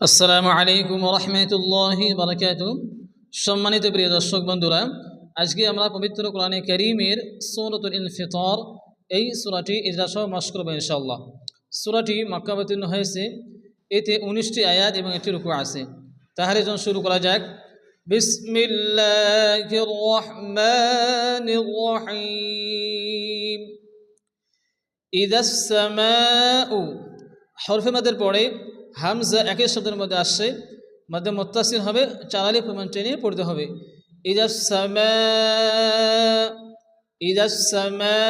আসসালামু আলাইকুম রহমতুল্লাহি বারাকাতু। সম্মানিত প্রিয় দর্শক বন্ধুরা, আজকে আমরা পবিত্র কোরআনে কারীমের সূরাতুল ইনফিতার এই সূরাটি ইজরাসহ মাস করব ইনশাআল্লাহ। সূরাটি মক্কা অবতীর্ণ হয়েছে, এতে 19টি আয়াত এবং একটি রুকু আছে। তাহলে যখন শুরু করা যাক। বিসমিল্লাহির রহমানির রহিম। ইযাস সামাউ, হরফে মাদের পরে হামজা একই শব্দের মধ্যে আসছে, মধ্যে মুত্তাসিল হবে, চার আলিফ পরিমাণ টেনে পড়তে হবে। ইযাস সামা, ইযাস সামা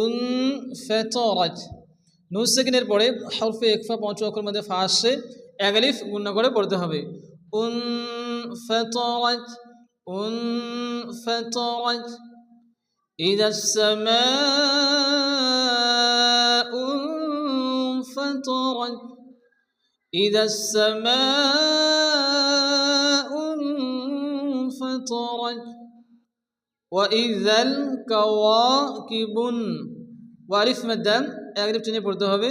উনফাতারাত। নুন সেকেন্ডের পরে হরফে ইকফা পঞ্চম অক্ষরের মধ্যে ফা আসছে, এক আলিফ গুণনা করে পড়তে হবে। উনফাতারাত, উনফাতারাত। إذا السماء انفطرت، إذا السماء انفطرت، وإذا الكواكب। ওয়ালিফ মাদ্দাম এক আলিফ টেনে পড়তে হবে।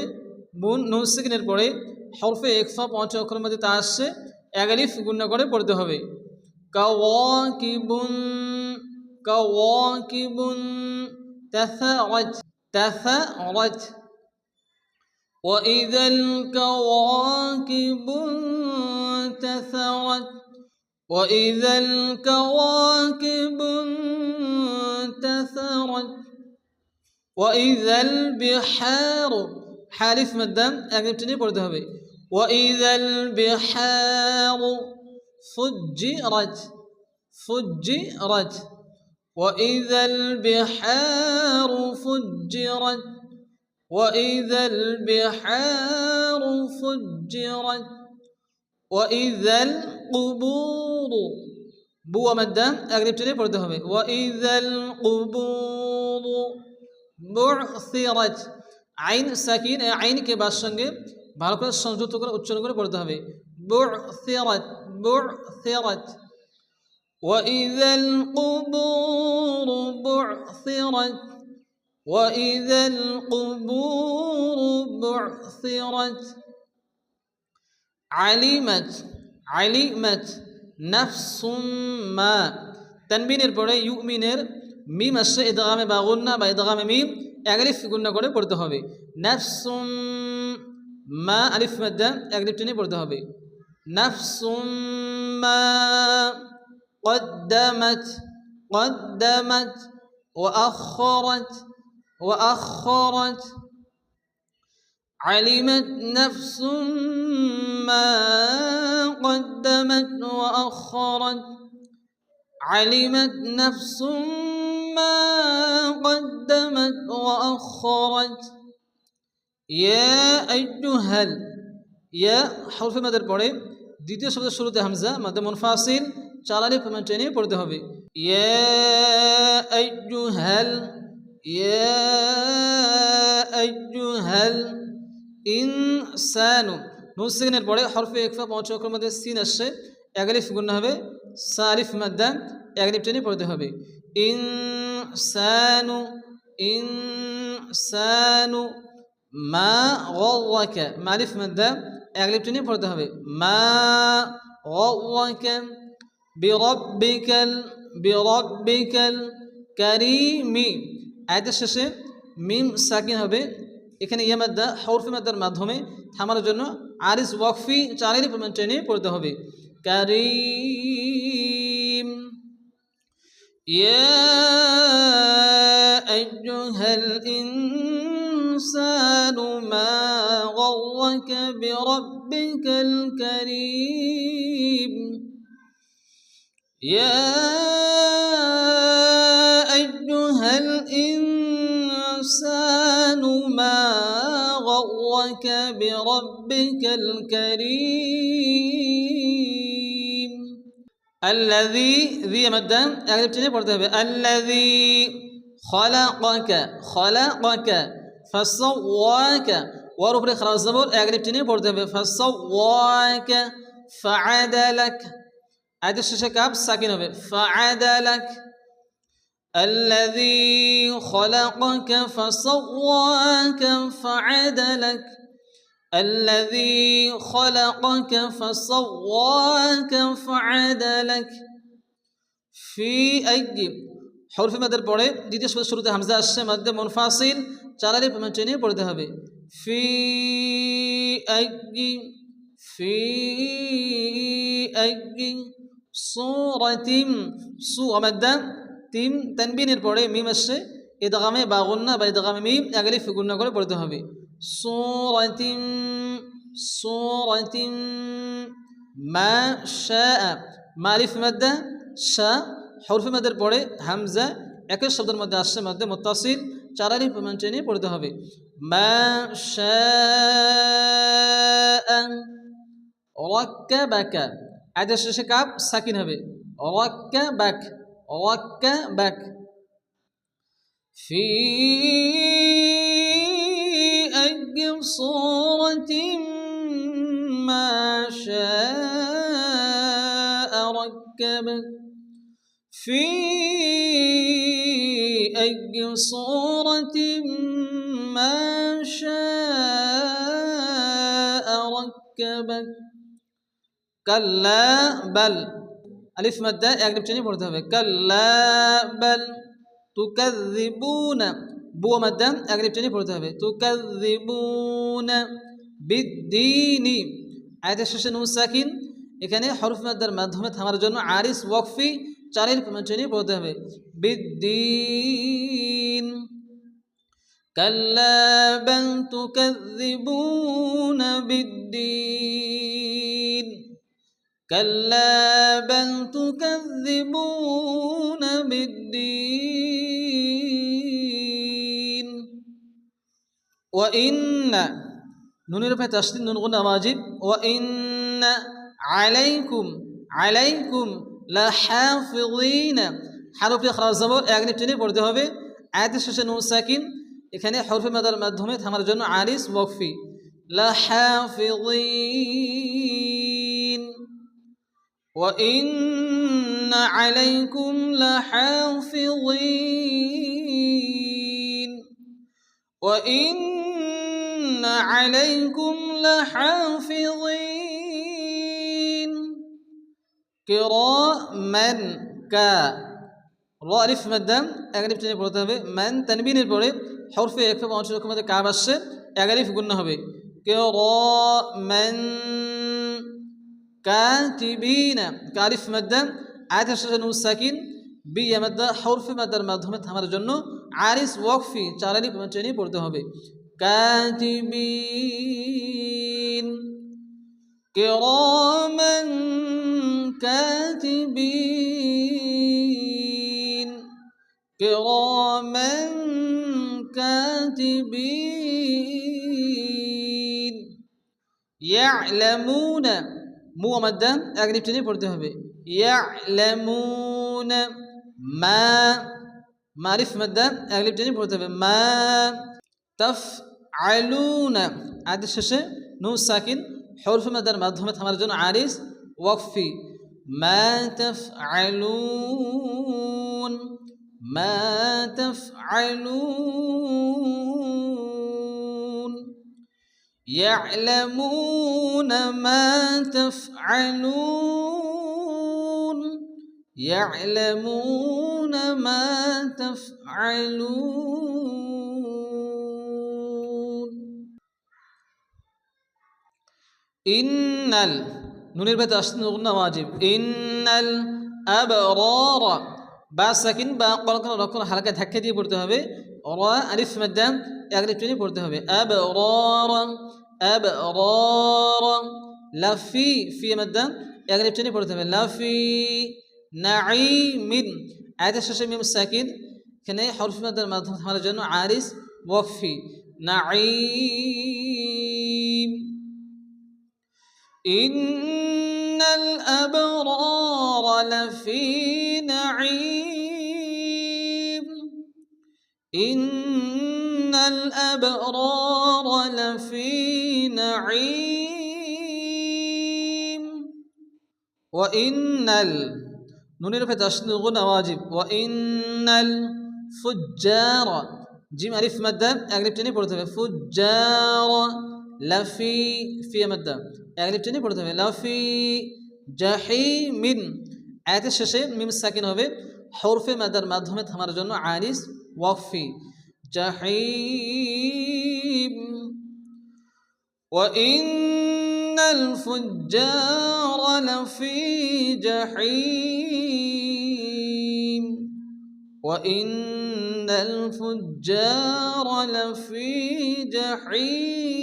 বুন নুন সেকেন্ডের পরে হরফে ইকফা পঞ্চম অক্ষরের মধ্যে তা আসছে, এক আলিফ গুণনা করে পড়তে হবে। কাওয়াকিবুন, كواكب تثرت، تثرت. وإذا الكواكب انتثرت، وإذا الكواكب انتثرت. وإذا البحار، حالف مدام أجنب تني পড়তে হবে। وإذا البحار فجرت، فجرت. وإذا البحار فجرت، وإذا البحار فجرت. وإذا القبور، بو مدام أقرب تري পড়তে হবে। وإذا القبور بعثرت، আইন সাকিন আইনকে বার সঙ্গে ভালো করে সংযুক্ত করে উচ্চারণ করে পড়তে হবে। بعثرت، بعثرت. وإذا القبور بعثرت، وإذا القبور بعثرت. علمت، علمت نفس ما। তানবিনের পরে ইউমিনের মিম আসছে, ইদগামে বা গুন্না বা ইদগামে মিম এক আলিফ গুন্না করে পড়তে হবে। নাফসুম মা, আলিফ মাদ্দা এক আলিফ টেনে পড়তে হবে। নাফসুম মা قدمت، قدمت. وأخرت، وأخرت. علمت نفس ما قدمت وأخرت، علمت نفس ما قدمت وأخرت. يا أيها، يا حرف مدر পড়ে দ্বিতীয় শব্দের শুরুতে হামজা মধ্যে মুনফাসিল, চার আলিফ পরিমাণ টেনে পড়তে হবে। ইয়া আইয়ুহাল, ইয়া আইয়ুহাল ইনসানু। নুন সেকেন্ডের পরে হরফে ইকফা পঞ্চম অক্ষরের মধ্যে সিন আসছে, এক আলিফ গুণনা হবে, সা আলিফ মাদ্দা এক আলিফ টেনে পড়তে হবে। ইনসানু, ইনসানু। মা গাওয়াকা, মা আলিফ মাদ্দা এক আলিফ টেনে পড়তে হবে। মা গাওয়াকা। বিরব্বিকাল, বিরব্বিকাল কারীমি। আয়াতের শেষে মিম সাকিন হবে, এখানে ইয়া মাদ্দা হরফে মাদ্দার মাধ্যমে থামানোর জন্য আরিস ওয়াকফি চার আলিফ পরিমাণ টেনে পড়তে হবে। কারীম। ইয়া আইয়ুহাল ইনসানু মা গাওয়াকা বিরব্বিকাল কারীম। يا أيها الإنسان ما غرك بربك الكريم. الذي، ذي مدى أغلب تجيب الذي خلقك، خلقك فسواك. ورفر خلاص الزبور أغلب تجيب فسواك فعدلك. আয়াতের শেষে কাফ সাকিন হবে, ফাআদালাক। الذي خلقك فسواك فعدلك الذي خلقك فسواك فعدلك في أي হরফ মাদের পরে দ্বিতীয় শব্দের শুরুতে হামজা আসছে মধ্যে মুনফাসিল চালালে টেনে পড়তে হবে ফি আইয়ি ফি আইয়ি সূরাতিন সু মাদ্দা তিন তানবিনের পরে মিম আসছে ইদগামে বা গুন্না বা ইদগামে মিম আলিফ গুন্না করে পড়তে হবে সূরাতিন সূরাতিন মা শাআ মারিফ মাদ্দা শা হরফে মাদের পরে হামজা একই শব্দের মধ্যে আসছে মধ্যে মুত্তাসিল চার আলিফ টেনে পড়তে হবে মা শাআ রাক্কাবাকা আয়াতের শেষে কাফ সাকিন হবে রাক্কাবাক রাক্কাবাক ফি আইয়ি সূরাতিন মা শাআ রাক্কাবাক في أي صورة ما شاء ركبك كلا بل ألف مادة أقلب تاني برضه كلا بل تكذبون بو مادة أقلب تاني برضه تكذبون بالدين آية الشاشة نون ساكن এখানে হরফ মাদ্দার মাধ্যমে থামার জন্য আরিস ওয়াকফি চারের টেনে পড়তে হবে বিদ্দিন কাল্লা বাল তুকাযযিবুনা বিদ্দিন কাল্লা বাল তুকাযযিবুনা বিদ্দিন ওয়া ইন্না নুনের উপরে তাসদীদ নুন গুন্না ওয়াজিব ওয়া ইন্না আলাইকুম আলাইকুম লাহাফিযিন হারফ ইখরাজ জবর আলিফ টেনে পড়তে হবে আয়াতের শেষে নুন সাকিন এখানে হরফে মাদার মাধ্যমে থামার জন্য আরিস ওয়াকফি লাহাফিযিন ওয়া ইন্না আলাইকুম লাহাফিযিন ওয়া ইন্না আলাইকুম লাহাফিযিন কিরামান কা রা আলিফ মাদ্দা আলিফ টেনে পড়তে হবে মান তানবিনের পরে হরফে একফা অংশ রকমতে কাব আসছে আলিফ গুণনা হবে কিরামান কাতিবিনা আলিফ মাদ্দা আয়াতের শেষে নুন সাকিন বি মাদ্দা হরফে মাদ্দার মাধ্যমে থামার জন্য আরিস ওয়াকফি চার আলিফ টেনে পড়তে হবে কাতিবিন কিরামান كاتبين كراما كاتبين يعلمون مو مدة أقرب تاني পড়তে হবে يعلمون ما معرف مدة أقرب تاني পড়তে হবে ما تفعلون আয়াতের শেষে নুন সাকিন হরফ মাদার মাধ্যমে থামার জন্য আরিস ওয়াকফি ما تفعلون ما تفعلون يعلمون ما تفعلون يعلمون ما تفعلون إن নুনের ভেতরে আসছে নুন ওয়াজিব ইন্নাল আবরারা বা সাকিন বা কলকল রক্ষণ হালকা ধাক্কা দিয়ে পড়তে হবে রা আলিফ মাদ্দা আলিফ টেনে পড়তে হবে আবরারা আবরারা লাফি ফি মাদ্দা আলিফ টেনে পড়তে হবে লাফি নাঈমিন আয়াতের শেষে মিম সাকিন এখানে হরফ মাদ্দার মাধ্যমে থামার জন্য আরিস ওয়াকফি নাঈম إن الأبرار لفي نعيم إن الأبرار لفي نعيم وإن نونير في تشنيغ واجب وإن الفجار جيم ألف مادة أقرب تاني فجار লাফি ফি মাদ্দা এগলিপ টেনে পড়তে হবে লাফি জাহিমিন আয়াতের শেষে মিম সাকিন হবে হরফে মাদার মাধ্যমে থামার জন্য আরিস ওয়াকফি জাহিম وإن الفجار لفي جحيم وإن الفجار لفي جحيم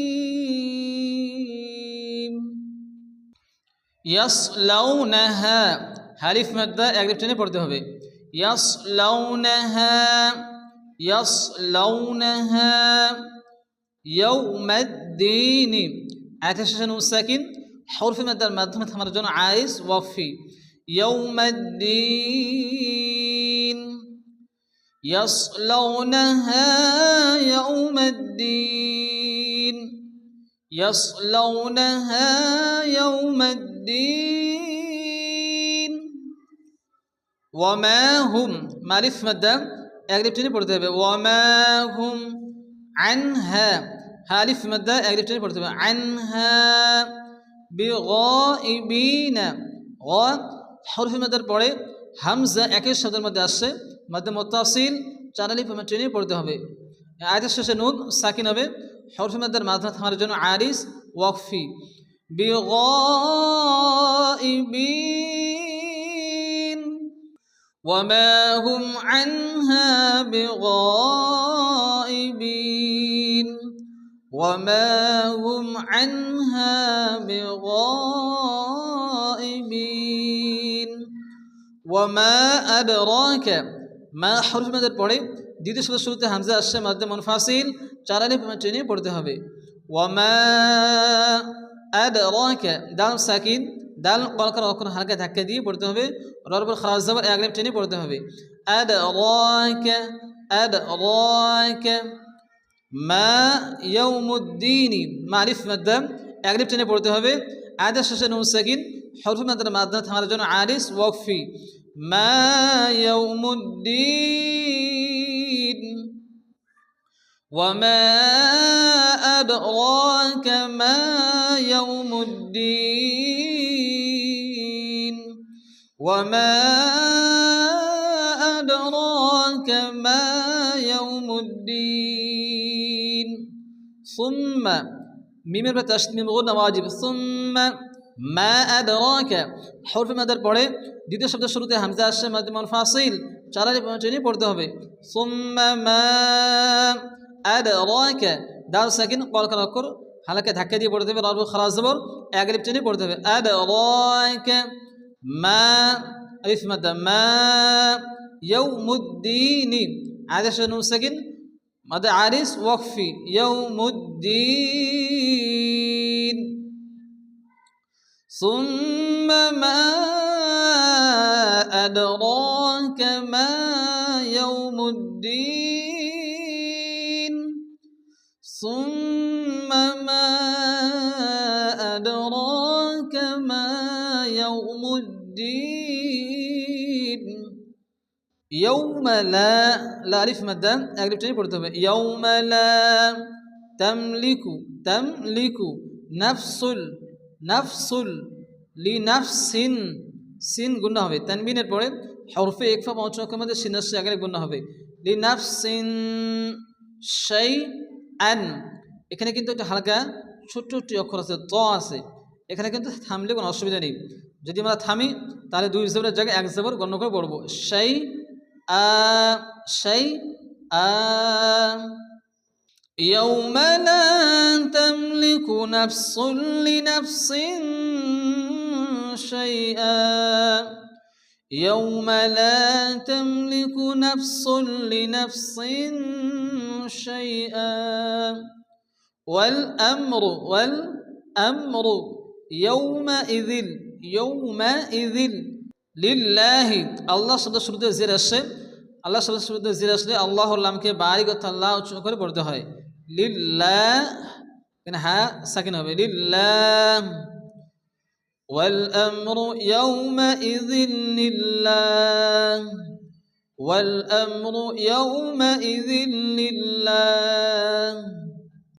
يصلونها হালিফ মাদ্দা একলিপ টেনে পড়তে হবে يصلونها يصلونها يوم الدين আয়াতের শেষে নুন সাকিন হরফ মাদ্দার মাধ্যমে থামার জন্য আইস ওয়াকফি يوم الدين يصلونها يوم الدين يصلونها يوم الدين وما هم মারিফ মাদ্দা একলিপ টেনে পড়তে হবে وما هم عنها হালিফ মাদ্দা একলিপ টেনে পড়তে হবে عنها بغائبين গ হরফ মাদ্দার পরে হামজা একই শব্দের মধ্যে আসছে মাদ্দা মুত্তাসিল চার আলিফ টেনে পড়তে হবে আয়াতের শেষে নুন সাকিন হবে হরফ মাদ্দার মাধ্যমে থামার জন্য আরিস ওয়াকফি بغائبين وما هم عنها بغائبين وما هم عنها بغائبين وما أدراك ما حرف মাদের পড়ে দ্বিতীয় শব্দের শুরুতে হামজা আসছে মাদ্দে মুনফাসিল চার আলিফ টেনে পড়তে হবে وما أدراك দাল সাকিন দাল কলকার অক্ষর হালকা ধাক্কা দিয়ে পড়তে হবে রর পর খারাজ জবর এক আলিফ টেনে পড়তে হবে أدراك أدراك ما يوم الدين মারিফ মাদ্দা এক আলিফ টেনে পড়তে হবে আয়াতের শেষে নুন সাকিন হরফ মাদ্দার মাধ্যমে থামার জন্য আরিস ওয়াকফি ما يوم الدين وما أدراك ما يوم الدين وما أدراك ما يوم الدين ثم মিমের পর তাসদীদ গুন্না ওয়াজিব ثم ما أدراك হরফ মাদার পড়ে দ্বিতীয় শব্দের শুরুতে হামজা আসছে মাদ মুনফাসিল চার আলিফ টেনে পড়তে হবে ثم ما أدراك দাল সাকিন কলকার অক্ষর হালকা ধাক্কা দিয়ে পড়তে হবে রব খারাজ জবর এক আলিফ টেনে পড়তে হবে أدراك ما আলিফ মাদ ما يوم الدين আদেশ নুন সাকিন মাদ আরিস ওয়াকফি يوم الدين ثم ما أدراك ما يوم الدين ثم ما أدراك ما يوم الدين يوم لا ألف مدام أقرب تاني পড়তে يوم لا تملك নাফসুল লিনাফসিন সিন গুণা হবে তানবিনের পরে হরফে ইকফা পাঁচ অক্ষরের মধ্যে সিন আসছে আগে গুণা হবে লিনাফসিন শাইআন এখানে কিন্তু একটা হালকা ছোট্ট একটি অক্ষর আছে ত আছে এখানে কিন্তু থামলে কোনো অসুবিধা নেই যদি আমরা থামি তাহলে দুই জবরের জায়গায় এক জবর গণ্য করে পড়বো শাইআ يوم لا تملك نفس لنفس شيئا يوم لا تملك نفس لنفس شيئا والأمر يومئذ لله الله শব্দ শুরুতে জের আসে আল্লাহ শব্দ শুরুতে জের আসলে আল্লাহর নামকে বারিক অর্থাৎ আল্লাহ উচ্চারণ করে পড়তে হয় লিল্লাহ এখানে হা সাকিন হবে লিল্লাহ والأمر يومئذ لله والأمر يومئذ لله